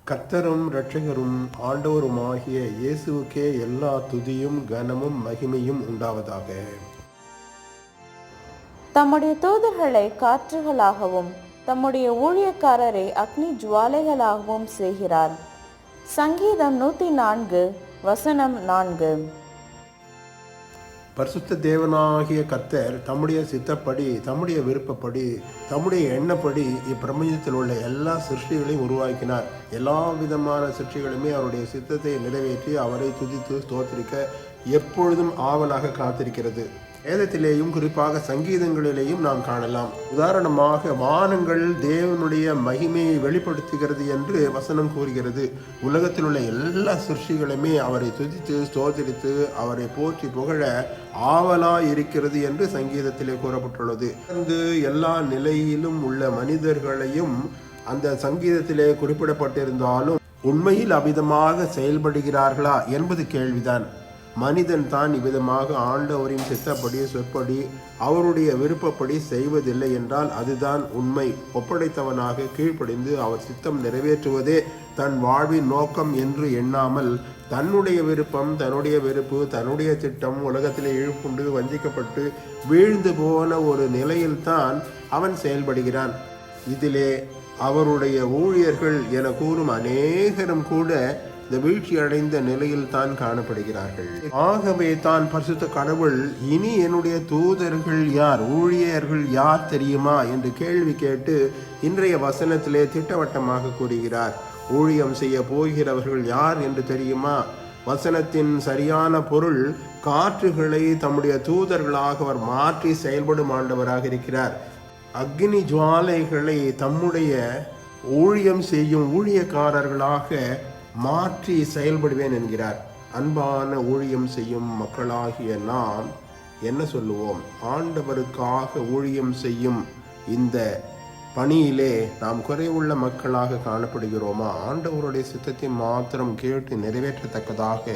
கர்த்தரும் இரட்சகரும் ஆண்டவருமாகிய இயேசுவுக்கே எல்லா துதியும் கனமும் மகிமையும் உண்டாவதாக. தம்முடைய தூதர்களை காற்றுகளாகவும் தம்முடைய ஊழியக்காரரை அக்னி ஜுவாலைகளாகவும் செய்கிறார். சங்கீதம் 104 வசனம் 4. பரிசுத்த தேவனாகிய கர்த்தர் தம்முடைய சித்தப்படி, தம்முடைய விருப்பப்படி, தம்முடைய எண்ணப்படி இப்பிரபஞ்சத்தில் உள்ள எல்லா சிருஷ்டிகளையும் உருவாக்கினார். எல்லா விதமான சிருஷ்டிகளுமே அவருடைய சித்தத்தை நிறைவேற்றி அவரை துதித்து ஸ்தோத்திரிக்க எப்பொழுதும் ஆவலாக காத்திருக்கிறது. வேதத்திலேயும் குறிப்பாக சங்கீதங்களிலேயும் நாம் காணலாம். உதாரணமாக, வானங்கள் தேவனுடைய மகிமையை வெளிப்படுத்துகிறது என்று வசனம் கூறுகிறது. உலகத்தில் உள்ள எல்லா சிருஷ்டிகளுமே அவரை துதித்து ஸ்தோத்திரித்து அவரை போற்றி புகழ ஆவலாய் இருக்கிறது என்று சங்கீதத்திலே கூறப்பட்டுள்ளது. எல்லா நிலையிலும் உள்ள மனிதர்களையும் அந்த சங்கீதத்திலே குறிப்பிடப்பட்டிருந்தாலும் உண்மையில் அவ்விதமாக செயல்படுகிறார்களா என்பது கேள்விதான். மனிதன் தான் இவ்விதமாக ஆண்டவரின் சித்தப்படி சொற்படி அவருடைய விருப்பப்படி செய்வதில்லை என்றால் அதுதான் உண்மை. ஒப்படைத்தவனாக கீழ்ப்படிந்து அவர் சித்தம் நிறைவேற்றுவதே தன் வாழ்வின் நோக்கம் என்று எண்ணாமல் தன்னுடைய விருப்பம், தன்னுடைய வெறுப்பு, தன்னுடைய திட்டம் உலகத்திலே இழுப்புண்டு வஞ்சிக்கப்பட்டு வீழ்ந்து போன ஒரு நிலையில்தான் அவன் செயல்படுகிறான். இதிலே அவருடைய ஊழியர்கள் என கூறும் அநேகரும் கூட இந்த வீழ்ச்சி அடைந்த நிலையில் தான் காணப்படுகிறார்கள். ஆகவே தான் பரிசுத்த கடவுள், இனி என்னுடைய தூதர்கள் யார், ஊழியர்கள் யார் தெரியுமா என்று கேள்வி கேட்டு இன்றைய வசனத்திலே திட்டவட்டமாக கூறுகிறார். ஊழியம் செய்ய போகிறவர்கள் யார் என்று தெரியுமா? வசனத்தின் சரியான பொருள், காற்றுகளை தம்முடைய தூதர்களாக அவர் மாற்றி செயல்படும் ஆண்டவராக இருக்கிறார். அக்னி ஜுவாலைகளை தம்முடைய ஊழியம் செய்யும் ஊழியக்காரர்களாக மாற்றி செயல்படுவேன் என்கிறார். அன்பான ஊழியம் செய்யும் மக்களாகிய நாம் என்ன சொல்லுவோம்? ஆண்டவருக்காக ஊழியம் செய்யும் இந்த பணியிலே நாம் குறைவுள்ள மக்களாக காணப்படுகிறோமா? ஆண்டவருடைய சித்தத்தை மாத்திரம் கேட்டு நிறைவேற்றத்தக்கதாக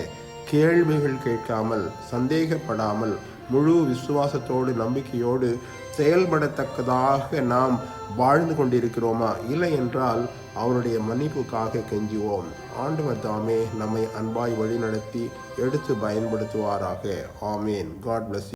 கேள்விகள் கேட்காமல், சந்தேகப்படாமல், முழு விசுவாசத்தோடு நம்பிக்கையோடு செயல்படத்தக்கதாக நாம் வாழ்ந்து கொண்டிருக்கிறோமா? இல்லை என்றால் அவருடைய மன்னிப்புக்காக கெஞ்சுவோம். ஆண்டவர் தாமே நம்மை அன்பாய் வழிநடத்தி எடுத்து பயன்படுத்துவாராக. ஆமேன். God bless you.